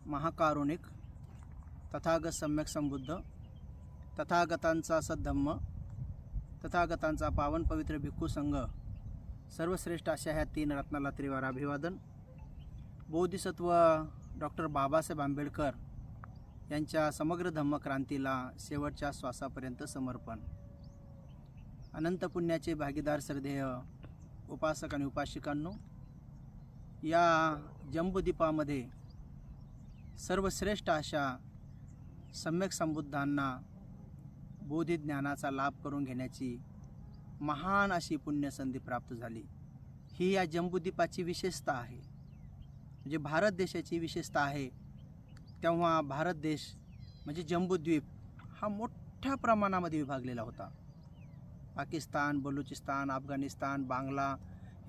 महाकारुणिक तथागत सम्यक संबुद्ध तथागतांचा सद्धम्म तथागतांचा पावन पवित्र भिक्खू संघ सर्वश्रेष्ठ अशा ह्या 3 रत्नाला त्रिवार अभिवादन। बोधिसत्व डॉक्टर बाबासाहेब आंबेडकर यांच्या समग्र धम्मक्रांतीला शेवटच्या श्वासापर्यंत समर्पण। अनंत पुण्याचे भागीदार श्रद्धेय उपासक आणि उपासिकांनो, या जंबूद्वीपामध्ये सर्वश्रेष्ठ अशा सम्यक संबुद्धांना बोधी ज्ञानाचा लाभ करून घेण्याची महान अशी पुण्यसंधी प्राप्त झाली। ही या जंबूद्वीपाची विशेषता आहे, म्हणजे भारत देशाची विशेषता आहे। तेव्हा भारत देश म्हणजे जंबूद्वीप हा मोठ्या प्रमाणामध्ये विभागलेला होता। पाकिस्तान, बलुचिस्तान, अफगाणिस्तान, बांगला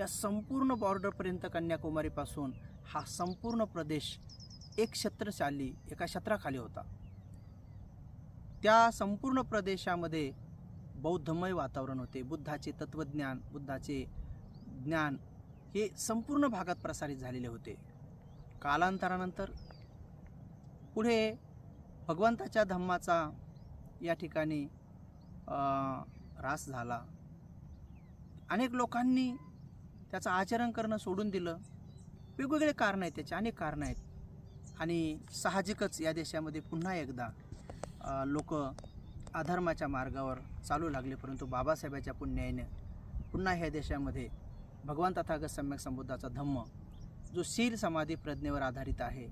या संपूर्ण बॉर्डरपर्यंत कन्याकुमारीपासून हा संपूर्ण प्रदेश एक छत्रशाली एका छत्राखाली होता। त्या संपूर्ण प्रदेशामध्ये बौद्धमय वातावरण होते। बुद्धाचे तत्वज्ञान, बुद्धाचे ज्ञान हे संपूर्ण भागात प्रसारित झालेले होते। कालांतरानंतर पुढे भगवंताच्या धम्माचा या ठिकाणी ऱ्हास झाला। अनेक लोकांनी त्याचं आचरण करणं सोडून दिलं। वेगवेगळे कारण आहेत, त्याचे अनेक कारण आहेत आणि साहजिकच या देशामध्ये पुन्हा एकदा लोक अधर्माच्या मार्गावर चालू लागले। परंतु बाबासाहेबांच्या पुण्याने पुन्हा ह्या देशामध्ये भगवान तथागत सम्यक संबुद्धाचा धम्म, जो शील समाधी प्रज्ञेवर आधारित आहे,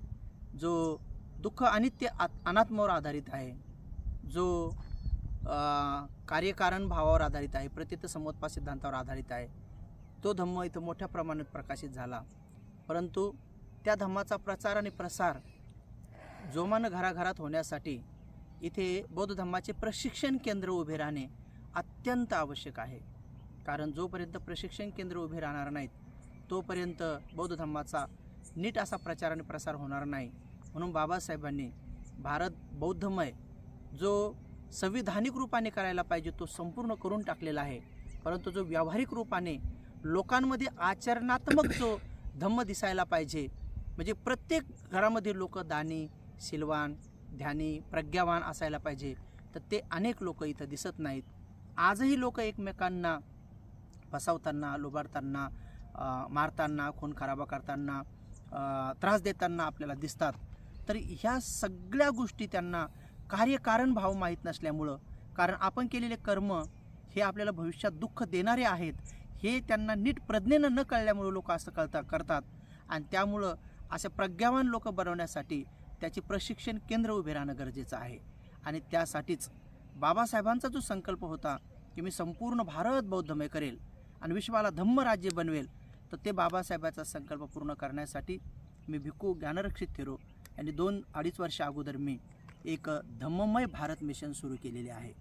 जो दुःख अनित्य अनात्मावर आधारित आहे, जो कार्यकारण भावावर आधारित आहे, प्रतीत समोत्पाद सिद्धांतावर आधारित आहे, तो धम्म इथं मोठ्या प्रमाणात प्रकाशित झाला। परंतु त्या धम्माचा प्रचार आणि प्रसार जोमानं घराघरात होण्यासाठी इथे बौद्ध धम्माचे प्रशिक्षण केंद्र उभे राहणे अत्यंत आवश्यक आहे। कारण जोपर्यंत प्रशिक्षण केंद्र उभे राहणार नाहीत तोपर्यंत बौद्ध धम्माचा नीट असा प्रचार आणि प्रसार होणार नाही। म्हणून बाबासाहेबांनी भारत बौद्धमय जो संविधानिक रूपाने करायला पाहिजे तो संपूर्ण करून टाकलेला आहे। परंतु जो व्यावहारिक रूपाने लोकांमध्ये आचरणात्मक जो धम्म दिसायला पाहिजे, म्हणजे प्रत्येक घरामध्ये लोक दानी, शीलवान, ध्यानी, प्रज्ञावान असायला पाहिजे, तर ते अनेक लोक इथं दिसत नाहीत। आजही लोक एकमेकांना फसवताना, लुबाडताना, मारताना, खून खराबा करताना, त्रास देताना आपल्याला दिसतात। तर ह्या सगळ्या गोष्टी त्यांना कार्यकारण भाव माहीत नसल्यामुळं, कारण आपण केलेले कर्म हे आपल्याला भविष्यात दुःख देणारे आहेत हे त्यांना नीट प्रज्ञेनं न कळल्यामुळं लोक असं करतात आणि त्यामुळं अशा प्रज्ञावान लोक बनवण्यासाठी त्याचे प्रशिक्षण केंद्र उभे राहणं गरजेचं आहे। आणि त्यासाठीच बाबासाहेबांचा जो संकल्प होता की मी संपूर्ण भारत बौद्धमय करेल आणि विश्वाला धम्म राज्य बनवेल, तर ते बाबासाहेबांचा संकल्प पूर्ण करण्यासाठी मी भिक्खू ज्ञानरक्षित थेरो यांनी 2-2.5 वर्ष अगोदर मी एक धम्ममय भारत मिशन सुरू केलेले आहे।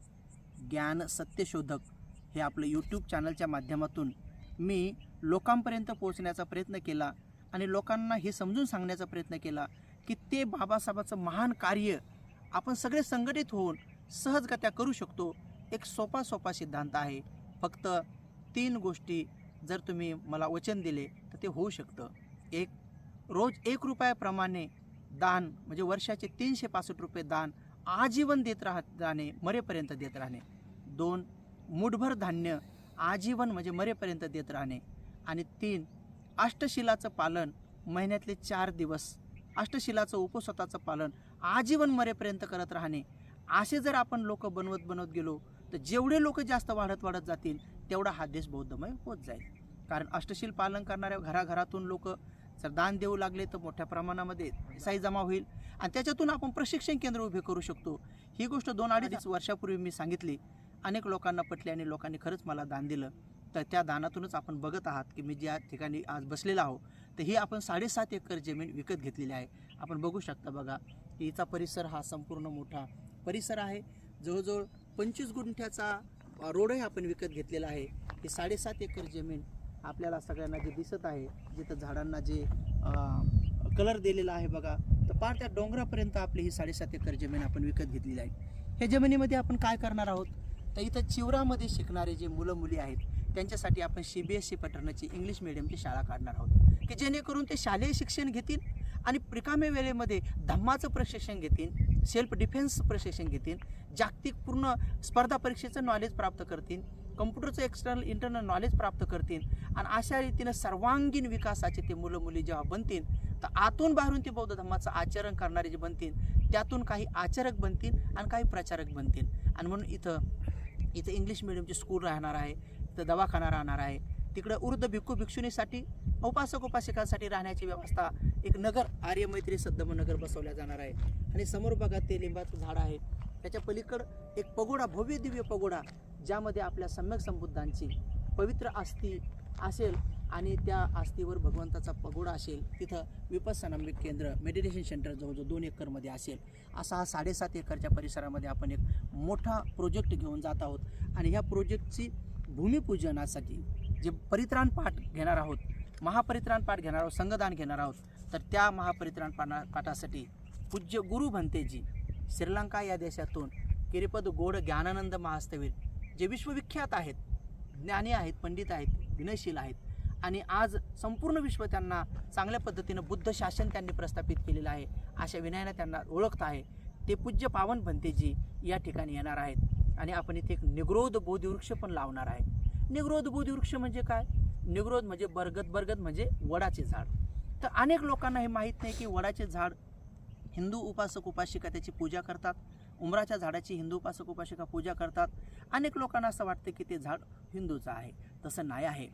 ज्ञान सत्यशोधक हे आपलं यूट्यूब चॅनलच्या माध्यमातून मी लोकांपर्यंत पोहोचण्याचा प्रयत्न केला आणि लोकांना हे समजून सांगण्याचा प्रयत्न केला की ते बाबासाहेबांचं महान कार्य आपण सगळे संघटित होऊन सहजगत्या करू शकतो। एक सोपा सिद्धांत आहे। फक्त 3 गोष्टी जर तुम्ही मला वचन दिले तर ते होऊ शकतं। एक, रोज 1 रुपयाप्रमाणे दान, म्हणजे वर्षाचे 365 रुपये दान आजीवन देत राहणे, मरेपर्यंत देत राहणे। 2, मुठभर धान्य आजीवन म्हणजे मरेपर्यंत देत राहणे। आणि 3, अष्टशिलाचं पालन महिन्यातले 4 दिवस, अष्टशिलाचं उपवासाचं पालन आजीवन मरेपर्यंत करत राहणे। असे जर आपण लोक बनवत गेलो तर जेवढे लोक जास्त वाढत जातील तेवढा हा देश बौद्धमय होत जाईल। कारण अष्टशील पालन करणाऱ्या घराघरातून लोक जर दान देऊ लागले तर मोठ्या प्रमाणामध्ये पैसाही जमा होईल आणि त्याच्यातून आपण प्रशिक्षण केंद्र उभे करू शकतो। ही गोष्ट 2-2.5 वर्षापूर्वी मी सांगितली, अनेक लोकांना पटली आणि लोकांनी खरंच मला दान दिलं। तर त्या दानातूनच आपण बघत आहात की मी ज्या ठिकाणी आज बसलेला आहो तर ही आपण 7.5 एकर जमीन विकत घेतलेली आहे। आपण बघू शकता बघा, हिचा परिसर हा संपूर्ण मोठा परिसर आहे। जवळजवळ 25 गुंठ्याचा रोडही आपण विकत घेतलेला आहे। ही 7.5 एकर जमीन आपल्याला सगळ्यांना जे दिसत आहे, जिथं झाडांना जे कलर दिलेला आहे बघा, तर पार त्या डोंगरापर्यंत आपली ही 7.5 एकर जमीन आपण विकत घेतलेली आहे। ह्या जमिनीमध्ये आपण काय करणार आहोत, तर इथं चिवरामध्ये शिकणारे जे मुलं मुली आहेत त्यांच्यासाठी आपण CBSE पॅटर्नची इंग्लिश मीडियमची शाळा काढणार आहोत की जेणेकरून ते शालेय शिक्षण घेतील आणि रिकाम्या वेळेमध्ये धम्माचं प्रशिक्षण घेतील, सेल्फ डिफेन्स प्रशिक्षण घेतील, जागतिक पूर्ण स्पर्धा परीक्षेचं नॉलेज प्राप्त करतील, कम्प्युटरचं एक्सटर्नल इंटरनल नॉलेज प्राप्त करतील आणि अशा रीतीनं सर्वांगीण विकासाचे ते मुलं मुली जेव्हा बनतील तर आतून बाहेरून ते बौद्ध धर्माचं आचरण करणारे जे बनतील त्यातून काही आचरक बनतील आणि काही प्रचारक बनतील. आणि म्हणून इथं इंग्लिश मिडियमची स्कूल राहणार आहे, इथं दवाखाना राहणार आहे, तिकडं वृद्ध भिक्खू भिक्षुणीसाठी उपासक उपासिकांसाठी राहण्याची व्यवस्था एक नगर आर्य मैत्री सद्धम नगर बसवल्या जाणार आहे. आणि समोर बघा ते लिंबाचं झाड आहे, त्याच्या पलीकडं एक पगोडा, भव्य दिव्य पगोडा, ज्यामध्ये आपल्या सम्यक संबुद्धांची पवित्र अस्थी असेल आणि त्या अस्थीवर भगवंताचा पगोडा असेल. तिथं विपස්සना केंद्र, मेडिटेशन सेंटर जवळजवळ 2 एकरमध्ये असेल. असा हा 7.5 एकरच्या परिसरामध्ये आपण एक मोठा प्रोजेक्ट घेऊन जात आहोत. आणि ह्या प्रोजेक्टची भूमिपूजनासाठी जे परित्राण पाठ घेणार आहोत, महापरित्राण पाठ घेणार आहोत, संगदान घेणार आहोत, तर त्या महापरित्राण पाठासाठी पूज्य गुरु भंतेजी श्रीलंका या देशातून किरीपद गोड ज्ञानानंद महास्तवीर जे विश्वविख्यात आहेत, ज्ञानी आहेत, पंडित आहेत, विनयशील आहेत आणि आज संपूर्ण विश्व त्यांना चांगल्या पद्धतीनं बुद्ध शासन त्यांनी प्रस्थापित केलेलं आहे, अशा विनयाने त्यांना ओळखत आहे. ते पूज्य पावन भंतेजी या ठिकाणी येणार आहेत आणि आपण इथे एक निग्रोध बोधिवृक्ष पण लावणार आहे. निग्रोध बोधिवृक्ष म्हणजे काय? निग्रोध म्हणजे बरगद म्हणजे वडाचे झाड. तर अनेक लोकांना हे माहीत नाही की वडाचे झाड हिंदू उपासक उपासिका त्याची पूजा करतात, उमराच्या झाडाची हिंदू उपासक उपासिका पूजा करतात. अनेक लोकांना असं वाटतं की ते झाड हिंदूचं आहे, तसं नाही आहे.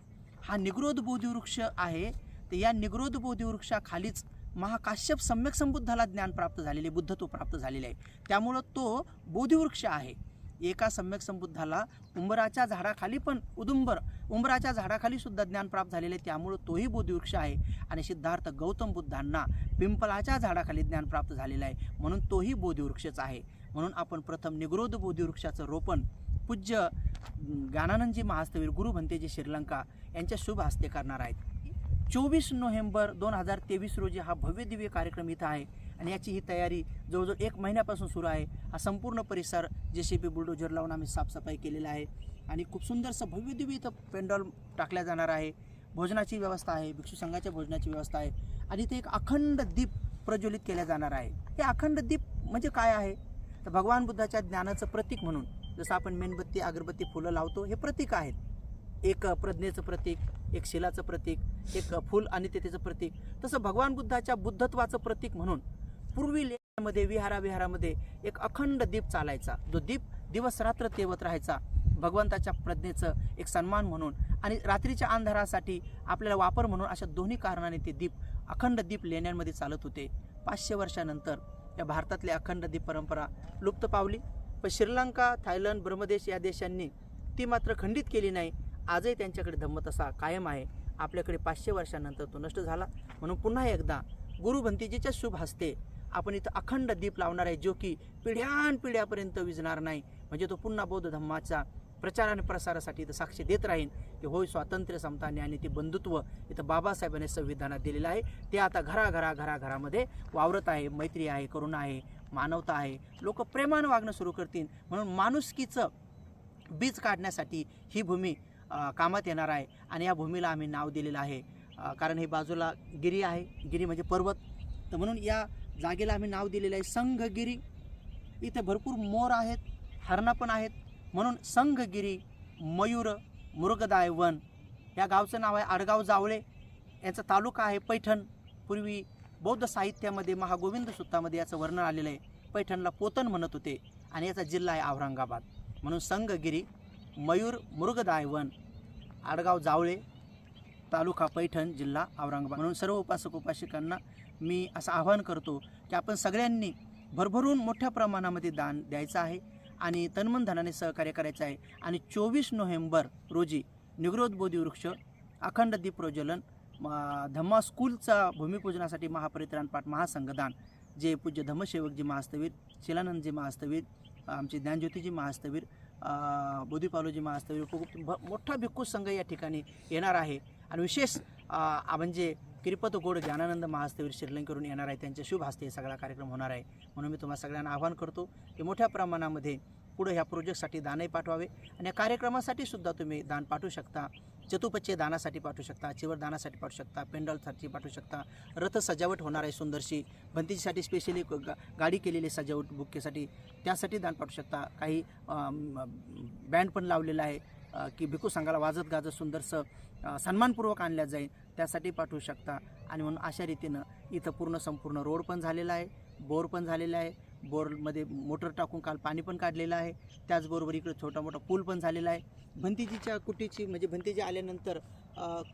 हा निग्रोध बोधिवृक्ष आहे. तर या निग्रोध बोधिवृक्षाखालीच महाकाश्यप सम्यक संबुद्धाला ज्ञान प्राप्त झालेले, बुद्धत्व प्राप्त झालेले आहे. त्यामुळं तो बोधिवृक्ष आहे. एका सम्यक संबुद्धाला उंबराच्या झाडाखाली पण उंबराच्या झाडाखाली सुद्धा ज्ञान प्राप्त झालेले आहे, त्यामुळं तोही बोधिवृक्ष आहे. आणि सिद्धार्थ गौतम बुद्धांना पिंपलाच्या झाडाखाली ज्ञान प्राप्त झालेलं आहे, म्हणून तोही बोधिवृक्षच आहे. म्हणून आपण प्रथम निग्रोध बोधिवृक्षाचं रोपण पूज्य ज्ञानानंदजी महास्तवीर गुरु भंतेजी श्रीलंका यांच्या शुभ हस्ते करणार आहेत. 24 नोव्हेंबर 2023 रोजी हा भव्य दिव्य कार्यक्रम इथं आहे आणि याची ही तयारी जवळजवळ 1 महिन्यापासून सुरू आहे. हा संपूर्ण परिसर JCB बुलडोजर लावून आम्ही साफसफाई केलेला आहे आणि खूप सुंदरसं भव्य दिव्य इथं पेंडॉल टाकल्या जाणार आहे. भोजनाची व्यवस्था आहे, भिक्षू संघाच्या भोजनाची व्यवस्था आहे आणि इथे एक अखंड दीप प्रज्वलित केल्या जाणार आहे. हे अखंड दीप म्हणजे काय आहे? तर भगवान बुद्धाच्या ज्ञानाचं प्रतीक म्हणून जसं आपण मेणबत्ती, अगरबत्ती, फुलं लावतो, हे प्रतीक आहेत. एक प्रज्ञेचं प्रतीक, एक शिलाचं प्रतीक, एक फूल आणि तेथेचं प्रतीक. तसं भगवान बुद्धाच्या बुद्धत्वाचं प्रतीक म्हणून पूर्वी लेण्यामध्ये विहारामध्ये एक अखंड दीप चालायचा, जो दीप दिवस रात्र तेवत राहायचा भगवंताच्या प्रज्ञेचं एक सन्मान म्हणून आणि रात्रीच्या अंधारासाठी आपल्याला वापर म्हणून. अशा दोन्ही कारणाने ते दीप, अखंड दीप लेण्यांमध्ये चालत होते. 500 वर्षानंतर या भारतातली अखंड दीप परंपरा लुप्त पावली, पण श्रीलंका, थायलंड, ब्रह्मदेश या देशांनी ती मात्र खंडित केली नाही. आजही त्यांच्याकडे धम्म तसा कायम आहे. आपल्याकडे 500 वर्षानंतर तो नष्ट झाला. म्हणून पुन्हा एकदा गुरु भंतेजीच्या शुभ हस्ते आपण इथं अखंड दीप लावणार आहे, जो की पिढ्यानपिढ्यापर्यंत विझणार नाही. म्हणजे तो पुन्हा बौद्ध धम्माच्या प्रचार आणि प्रसारासाठी इथं साक्ष देत राहील की होय, स्वातंत्र्य, समता आणि ते बंधुत्व इथं बाबासाहेबांनी संविधानात दिलेलं आहे. ते आता घराघरामध्ये वावरत आहे. मैत्री आहे, करुणा आहे, मानवता आहे. लोक प्रेमानं वागणं सुरू करतील. म्हणून माणुसकीचं बीज काढण्यासाठी ही भूमी कामात येणार आहे आणि या भूमीला आम्ही नाव दिलेलं आहे. कारण हे बाजूला गिरी आहे, गिरी म्हणजे पर्वत, तर म्हणून या जागेला आम्ही नाव दिलेलं आहे संघगिरी. इथे भरपूर मोर आहेत, हरणं पण आहेत, म्हणून संघगिरी मयूर मृगदाय वन. या गावचं नाव आहे आडगाव जावळे. याचा तालुका आहे पैठण. पूर्वी बौद्ध साहित्यामध्ये महागोविंद सुत्तामध्ये याचं वर्णन आलेलं आहे. पैठणला पोतन म्हणत होते आणि याचा जिल्हा आहे औरंगाबाद. म्हणून संघगिरी मयूर मृगदाय वन, आडगाव जावळे, तालुका पैठण, जिल्हा औरंगाबाद. म्हणून सर्व उपासक उपासिकांना मी असं आवाहन करतो की आपण सगळ्यांनी भरभरून मोठ्या प्रमाणामध्ये दान द्यायचं आहे आणि तन्मन धनाने सहकार्य करायचं आहे. आणि 24 नोव्हेंबर रोजी निग्रोध बोधिवृक्ष, अखंड दीप प्रज्वलन, धम्मा स्कूलचा भूमिपूजनासाठी महापरित्राण पाठ, महासंगदान, जे पूज्य धम्मसेवकजी महास्तवीर, शिलानंदजी महास्तवीर, आमचे ज्ञानज्योतीजी महास्तवीर, बोधिपालोजी महास्तवीर, मोठा भिक्खू संघ या ठिकाणी येणार आहे. आणि विशेष म्हणजे किरीपत गोड ज्ञानानंद महास्तवीर श्रीलंकेवरून येणार आहे. त्यांच्या शुभ हस्ते हे सगळा कार्यक्रम होणार आहे. म्हणून मी तुम्हाला सगळ्यांना आवाहन करतो की मोठ्या प्रमाणामध्ये पुढे ह्या प्रोजेक्टसाठी दानही पाठवावे आणि या कार्यक्रमासाठी सुद्धा तुम्ही दान पाठवू शकता. चतुपच्चे दानासाठी पाठवू शकता, चिवर दानासाठी पाठवू शकता, पेंडॉलसाठी पाठवू शकता, रथ सजावट होणार आहे सुंदरशी, भंतीजीसाठी स्पेशली गाडी केलेली सजावट बुकेसाठी त्यासाठी दान पाठवू शकता. काही बँड पण लावलेला आहे की भिकू संघाला वाजत गाजत सुंदरसं सन्मानपूर्वक आणल्या जाईल त्यासाठी पाठवू शकता. आणि म्हणून अशा रीतीनं इथं संपूर्ण रोड पण झालेला आहे, बोर पण झालेला आहे, बोरमध्ये मोटर टाकून काल पाणी पण काढलेलं आहे. त्याचबरोबर इकडे छोटा मोठा पूल पण झालेला आहे. भंतीजीच्या कुटीची म्हणजे भंतीजी आल्यानंतर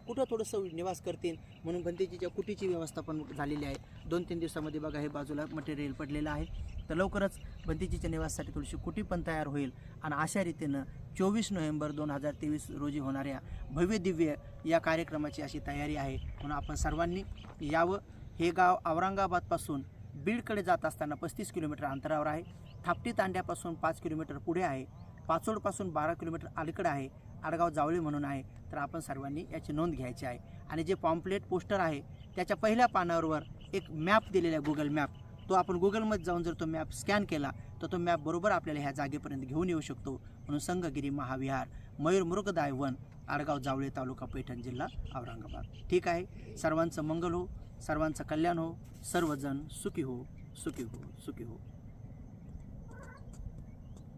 कुठं थोडंसं निवास करतील म्हणून भंतीजीच्या कुटीची व्यवस्था पण झालेली आहे. 2-3 दिवसामध्ये बघा हे बाजूला मटेरियल पडलेलं आहे. तर लवकरच भंतीजीच्या निवासासाठी थोडीशी कुटी पण तयार होईल. आणि अशा रीतीनं 24 नोव्हेंबर 2023 रोजी होणाऱ्या भव्य दिव्य या कार्यक्रमाची अशी तयारी आहे. म्हणून आपण सर्वांनी यावं. हे गाव औरंगाबादपासून बीडकडे जात असताना 35 किलोमीटर अंतरावर आहे. थापटी तांड्यापासून 5 किलोमीटर पुढे आहे. पाचोडपासून 12 किलोमीटर अलीकडे आहे. आडगाव जावळे म्हणून आहे. तर आपण सर्वांनी याची नोंद घ्यायची आहे. आणि जे पॉम्पलेट पोस्टर आहे त्याच्या पहिल्या पानावर एक मॅप दिलेला आहे, गुगल मॅप. तो आपण गुगलमध्ये जाऊन जर तो मॅप स्कॅन केला तर तो मॅप बरोबर आपल्याला ह्या जागेपर्यंत घेऊन येऊ शकतो. म्हणून संगगिरी महाविहार, मयूर मृगदाय वन, आडगाव जावळे, तालुका पैठण, जिल्हा औरंगाबाद. ठीक आहे. सर्वांचं मंगल हो, सर्वांचं कल्याण हो, सर्वजण सुखी हो, सुखी हो, सुखी हो.